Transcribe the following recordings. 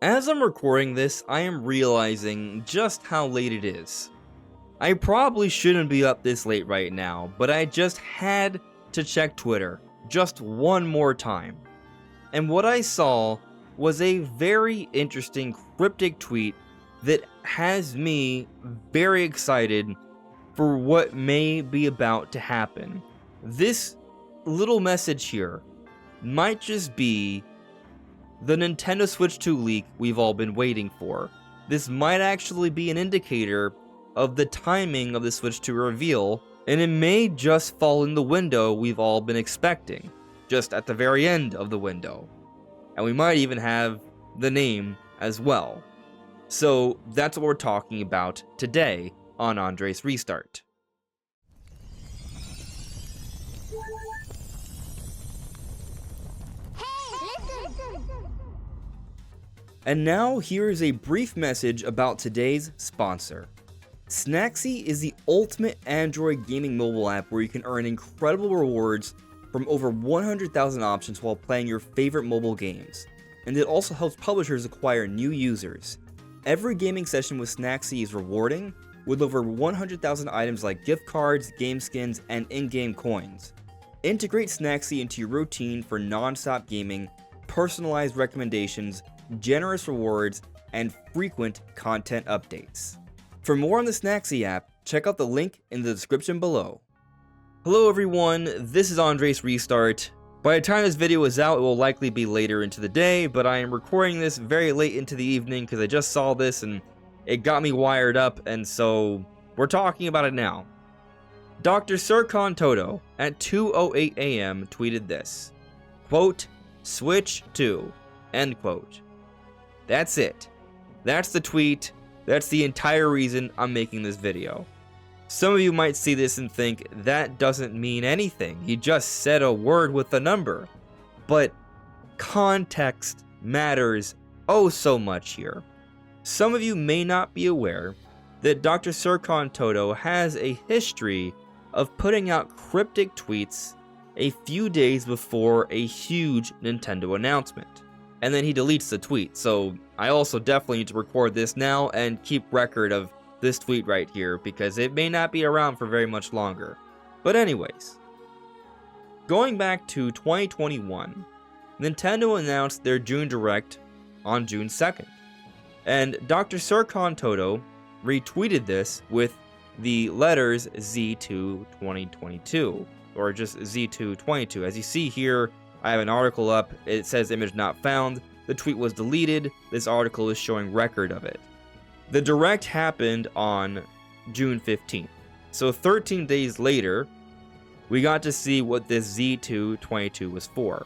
As I'm recording this, I am realizing just how late it is. I probably shouldn't be up this late right now, but I just had to check Twitter just one more time. And what I saw was a very interesting cryptic tweet that has me very excited for what may be about to happen. This little message here might just be the Nintendo Switch 2 leak we've all been waiting for. This might actually be an indicator of the timing of the Switch 2 reveal, and it may just fall in the window we've all been expecting, just at the very end of the window. And we might even have the name as well. So that's what we're talking about today on AndresRestart. And now here is a brief message about today's sponsor. Snaxy is the ultimate Android gaming mobile app where you can earn incredible rewards from over 100,000 options while playing your favorite mobile games. And it also helps publishers acquire new users. Every gaming session with Snaxy is rewarding, with over 100,000 items like gift cards, game skins, and in-game coins. Integrate Snaxy into your routine for non-stop gaming, personalized recommendations, generous rewards, and frequent content updates. For more on the Snaxy app, check out the link in the description below. Hello everyone, this is AndresRestart. By the time this video is out, it will likely be later into the day, but I am recording this very late into the evening because I just saw this and it got me wired up, and so we're talking about it now. Dr. Serkan Toto at 2:08 AM tweeted this, quote, "Switch 2, end quote." That's it. That's the tweet. That's the entire reason I'm making this video. Some of you might see this and think that doesn't mean anything. He just said a word with a number. But context matters oh so much here. Some of you may not be aware that Dr. Serkan Toto has a history of putting out cryptic tweets a few days before a huge Nintendo announcement. And then he deletes the tweet, so I also definitely need to record this now and keep record of this tweet right here, because it may not be around for very much longer. But anyways, going back to 2021, Nintendo announced their June Direct on June 2nd, and Dr. Serkan Toto retweeted this with the letters Z2 2022, or just Z2 22. As you see here, I have an article up, it says image not found, the tweet was deleted, this article is showing record of it. The Direct happened on June 15th, so 13 days later, we got to see what this Z2 22 was for.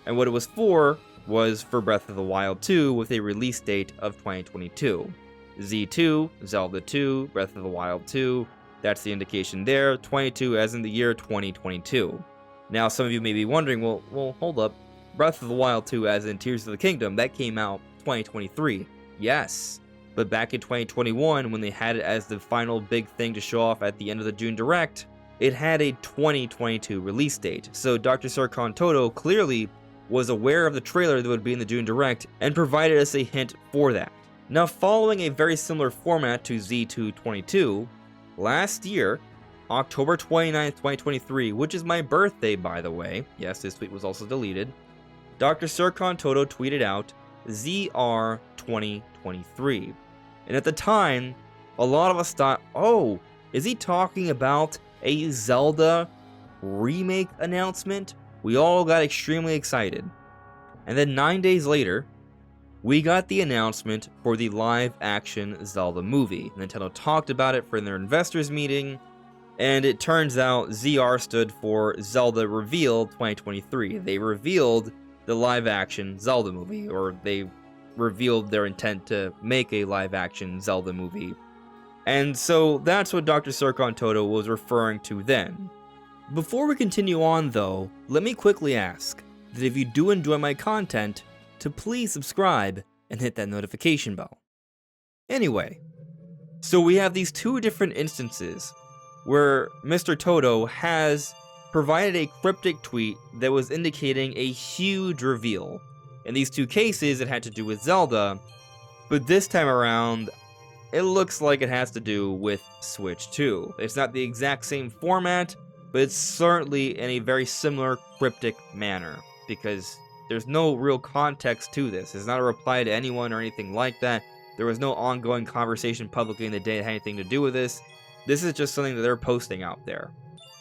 And what it was for Breath of the Wild 2 with a release date of 2022. Z2, Zelda 2, Breath of the Wild 2, that's the indication there, 22 as in the year 2022. Now, some of you may be wondering, well, hold up. Breath of the Wild 2, as in Tears of the Kingdom, that came out 2023. Yes, but back in 2021, when they had it as the final big thing to show off at the end of the June Direct, it had a 2022 release date. So Dr. Serkan Toto clearly was aware of the trailer that would be in the June Direct and provided us a hint for that. Now, following a very similar format to Z222, last year, October 29th, 2023, which is my birthday, by the way. Yes, this tweet was also deleted. Dr. Serkan Toto tweeted out ZR 2023. And at the time, a lot of us thought, oh, is he talking about a Zelda remake announcement? We all got extremely excited. And then 9 days later, we got the announcement for the live-action Zelda movie. Nintendo talked about it for their investors meeting, and it turns out ZR stood for Zelda Reveal 2023. They revealed the live-action Zelda movie, or they revealed their intent to make a live-action Zelda movie. And so that's what Dr. Serkan Toto was referring to then. Before we continue on though, let me quickly ask that if you do enjoy my content, to please subscribe and hit that notification bell. Anyway, so we have these two different instances where Mr. Toto has provided a cryptic tweet that was indicating a huge reveal. In these two cases, it had to do with Zelda, But this time around, it looks like it has to do with Switch 2. It's not the exact same format, but it's certainly in a very similar cryptic manner, because there's no real context to this. It's not a reply to anyone or anything like that. There was no ongoing conversation publicly in the day that had anything to do with this. This is just something that they're posting out there.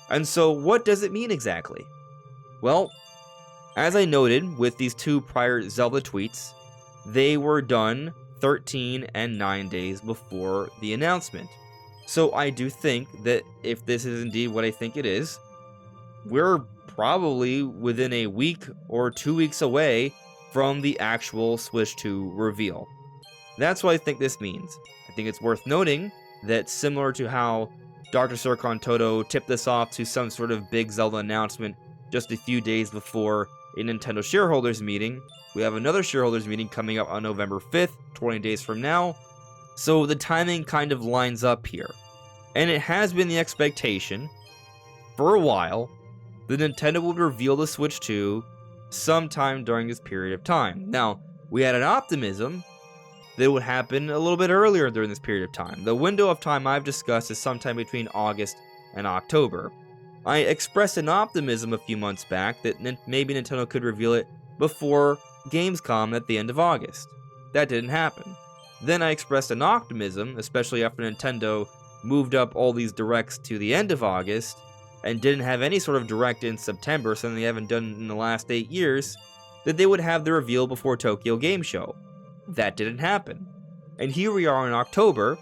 And so what does it mean exactly? Well, as I noted with these two prior Zelda tweets, they were done 13 and 9 days before the announcement. So I do think that if this is indeed what I think it is, we're probably within a week or 2 weeks away from the actual Switch 2 reveal. That's what I think this means. I think it's worth noting that similar to how Dr. Sircon Toto tipped this off to some sort of big Zelda announcement just a few days before a Nintendo shareholders meeting, we have another shareholders meeting coming up on November 5th, 20 days from now. So the timing kind of lines up here. And it has been the expectation for a while that Nintendo would reveal the Switch 2 sometime during this period of time. Now, we had an optimism that it would happen a little bit earlier during this period of time. The window of time I've discussed is sometime between August and October. I expressed an optimism a few months back that maybe Nintendo could reveal it before Gamescom at the end of August. That didn't happen. Then I expressed an optimism, especially after Nintendo moved up all these directs to the end of August and didn't have any sort of direct in September, something they haven't done in the last 8 years, that they would have the reveal before Tokyo Game Show. That didn't happen. And here we are in October,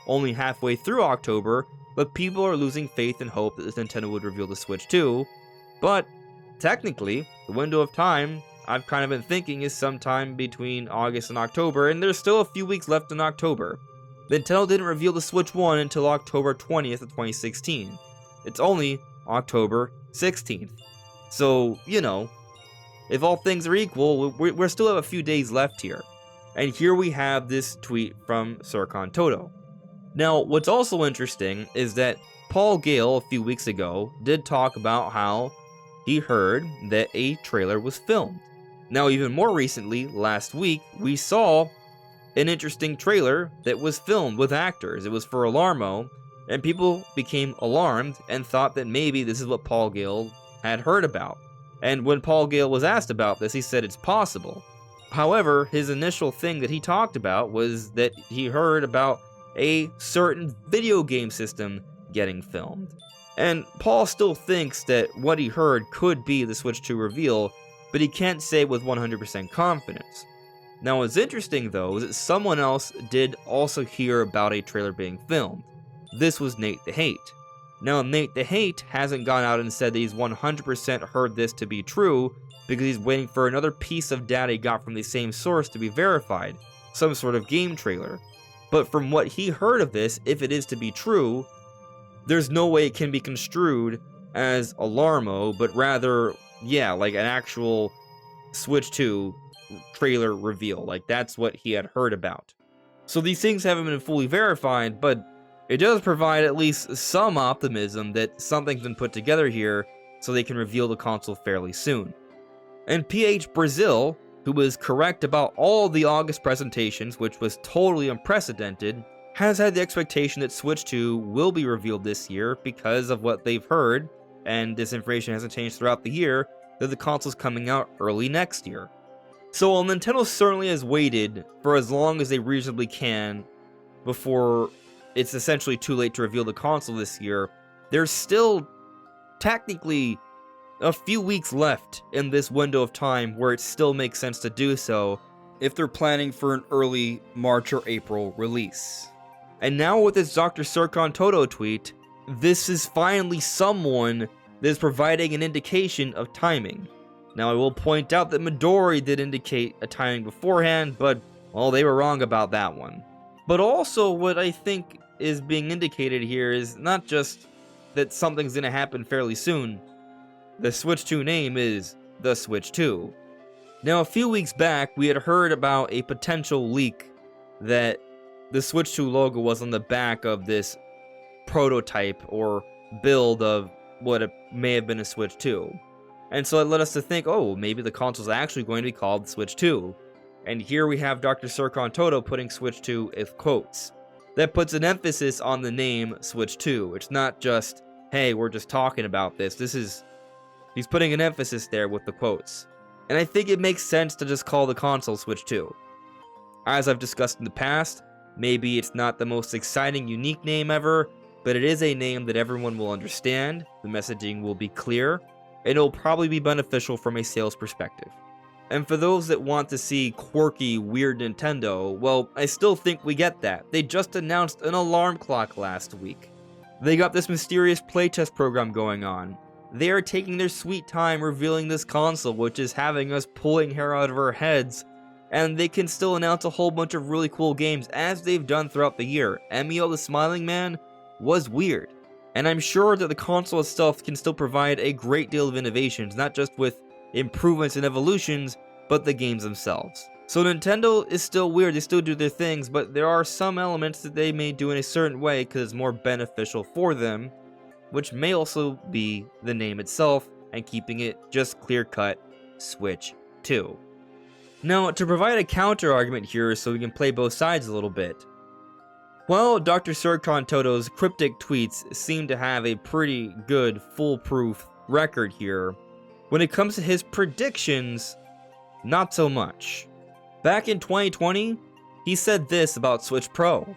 only halfway through October, but people are losing faith and hope that Nintendo would reveal the Switch 2. But technically, the window of time I've kind of been thinking is sometime between August and October, and there's still a few weeks left in October. Nintendo didn't reveal the Switch 1 until October 20th of 2016. It's only October 16th. So, you know, if all things are equal, we still have a few days left here. And here we have this tweet from Sircon Toto. Now, what's also interesting is that Paul Gale, a few weeks ago, did talk about how he heard that a trailer was filmed. Now, even more recently, last week, we saw an interesting trailer that was filmed with actors. It was for Alarmo, and people became alarmed and thought that maybe this is what Paul Gale had heard about. And when Paul Gale was asked about this, he said it's possible. However, his initial thing that he talked about was that he heard about a certain video game system getting filmed. And Paul still thinks that what he heard could be the Switch 2 reveal, but he can't say with 100% confidence. Now, what's interesting though is that someone else did also hear about a trailer being filmed. This was Nate the Hate. Now, Nate the Hate hasn't gone out and said that he's 100% heard this to be true, because he's waiting for another piece of data he got from the same source to be verified, some sort of game trailer. But from what he heard of this, if it is to be true, there's no way it can be construed as Alarmo, but rather, yeah, like an actual Switch 2 trailer reveal. Like, that's what he had heard about. So these things haven't been fully verified, but it does provide at least some optimism that something's been put together here so they can reveal the console fairly soon. And PH Brazil, who was correct about all the August presentations, which was totally unprecedented, has had the expectation that Switch 2 will be revealed this year because of what they've heard, and this information hasn't changed throughout the year, that the console's coming out early next year. So while Nintendo certainly has waited for as long as they reasonably can before it's essentially too late to reveal the console this year, there's still technically a few weeks left in this window of time where it still makes sense to do so if they're planning for an early March or April release. And now with this Dr. Sircon Toto tweet, this is finally someone that is providing an indication of timing. Now I will point out that Midori did indicate a timing beforehand, but, well, they were wrong about that one. But also what I think is being indicated here is not just that something's going to happen fairly soon. The Switch 2 name is the Switch 2. Now, a few weeks back, we had heard about a potential leak that the Switch 2 logo was on the back of this prototype or build of what may have been a Switch 2. And so it led us to think, oh, maybe the console's actually going to be called the Switch 2. And here we have Dr. Serkan Toto putting Switch 2 with quotes. That puts an emphasis on the name Switch 2. It's not just, hey, we're just talking about this. He's putting an emphasis there with the quotes. And I think it makes sense to just call the console Switch 2. As I've discussed in the past, maybe it's not the most exciting, unique name ever, but it is a name that everyone will understand, the messaging will be clear, and it'll probably be beneficial from a sales perspective. And for those that want to see quirky, weird Nintendo, well, I still think we get that. They just announced an alarm clock last week. They got this mysterious playtest program going on. They are taking their sweet time revealing this console, which is having us pulling hair out of our heads, and they can still announce a whole bunch of really cool games as they've done throughout the year. Emio the Smiling Man was weird, and I'm sure that the console itself can still provide a great deal of innovations, not just with improvements and evolutions, but the games themselves. So Nintendo is still weird, they still do their things, but there are some elements that they may do in a certain way because it's more beneficial for them, which may also be the name itself and keeping it just clear-cut Switch 2. Now, to provide a counter-argument here so we can play both sides a little bit, while Dr. Serkan Toto's cryptic tweets seem to have a pretty good, foolproof record here, when it comes to his predictions, not so much. Back in 2020, he said this about Switch Pro.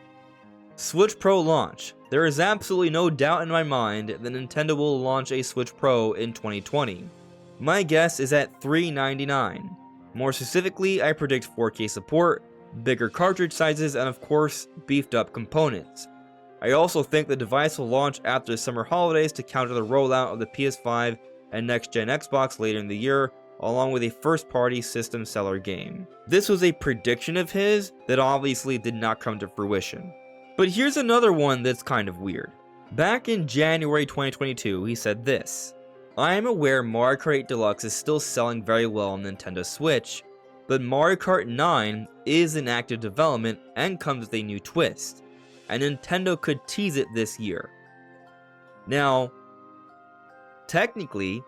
Switch Pro launch. There is absolutely no doubt in my mind that Nintendo will launch a Switch Pro in 2020. My guess is at $399. More specifically, I predict 4K support, bigger cartridge sizes, and of course, beefed up components. I also think the device will launch after the summer holidays to counter the rollout of the PS5 and next-gen Xbox later in the year, along with a first-party system seller game. This was a prediction of his that obviously did not come to fruition. But here's another one that's kind of weird. Back in January 2022, he said this: I am aware Mario Kart 8 Deluxe is still selling very well on Nintendo Switch, but Mario Kart 9 is in active development and comes with a new twist, and Nintendo could tease it this year. Now, technically,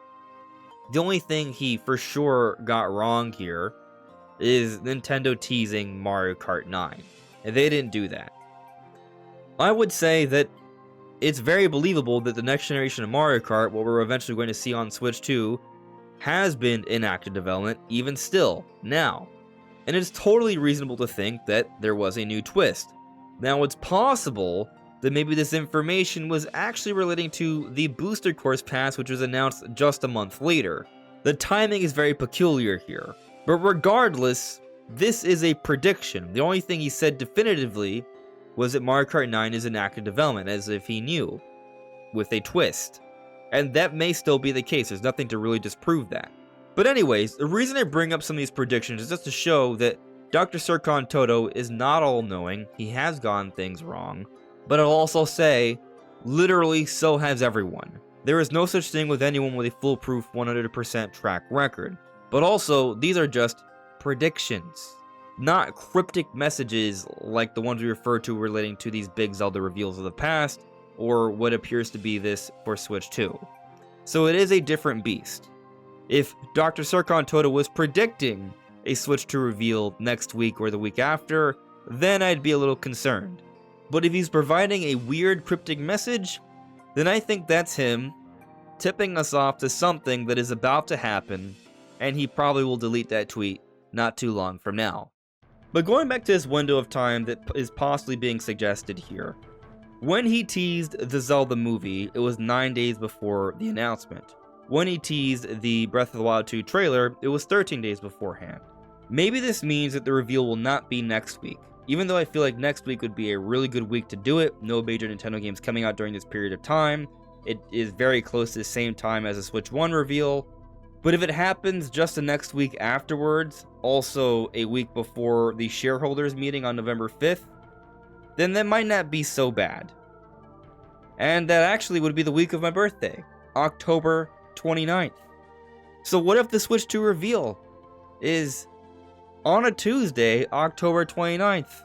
the only thing he for sure got wrong here is Nintendo teasing Mario Kart 9, and they didn't do that. I would say that it's very believable that the next generation of Mario Kart, what we're eventually going to see on Switch 2, has been in active development even still, now. And it's totally reasonable to think that there was a new twist. Now, it's possible that maybe this information was actually relating to the Booster Course Pass, which was announced just a month later. The timing is very peculiar here. But regardless, this is a prediction. The only thing he said definitively was that Mario Kart 9 is in active development, as if he knew, with a twist. And that may still be the case, there's nothing to really disprove that. But anyways, the reason I bring up some of these predictions is just to show that Dr. Serkan Toto is not all-knowing, he has gotten things wrong, but I'll also say, literally so has everyone. There is no such thing with anyone with a foolproof 100% track record. But also, these are just predictions, not cryptic messages like the ones we refer to relating to these big Zelda reveals of the past, or what appears to be this for Switch 2. So it is a different beast. If Dr. Serkan Toto was predicting a Switch 2 reveal next week or the week after, then I'd be a little concerned. But if he's providing a weird cryptic message, then I think that's him tipping us off to something that is about to happen, and he probably will delete that tweet not too long from now. But going back to this window of time that is possibly being suggested here, when he teased the Zelda movie, it was 9 days before the announcement. When he teased the Breath of the Wild 2 trailer, it was 13 days beforehand. Maybe this means that the reveal will not be next week, even though I feel like next week would be a really good week to do it. No major Nintendo games coming out during this period of time. It is very close to the same time as a Switch 1 reveal. But if it happens just the next week afterwards, also a week before the shareholders meeting on November 5th, then that might not be so bad. And that actually would be the week of my birthday, October 29th. So what if the Switch 2 reveal is on a Tuesday, October 29th?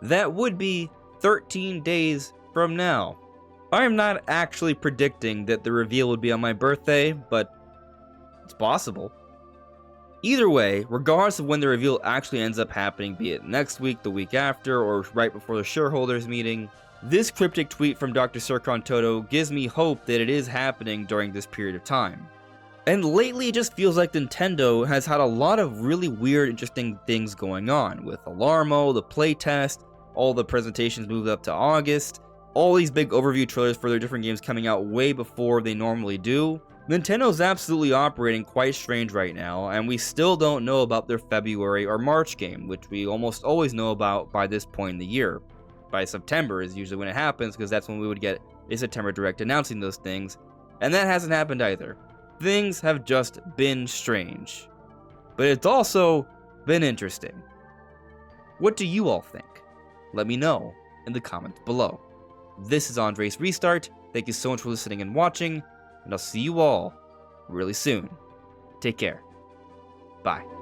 That would be 13 days from now. I am not actually predicting that the reveal would be on my birthday, but it's possible. Either way, regardless of when the reveal actually ends up happening, be it next week, the week after, or right before the shareholders meeting, this cryptic tweet from Dr. Sircon Toto gives me hope that it is happening during this period of time. And lately it just feels like Nintendo has had a lot of really weird, interesting things going on, with Alarmo, the playtest, all the presentations moved up to August, all these big overview trailers for their different games coming out way before they normally do. Nintendo's absolutely operating quite strange right now, and we still don't know about their February or March game, which we almost always know about by this point in the year. By September is usually when it happens, because that's when we would get a September Direct announcing those things, and that hasn't happened either. Things have just been strange. But it's also been interesting. What do you all think? Let me know in the comments below. This is AndresRestart. Thank you so much for listening and watching, and I'll see you all really soon. Take care. Bye.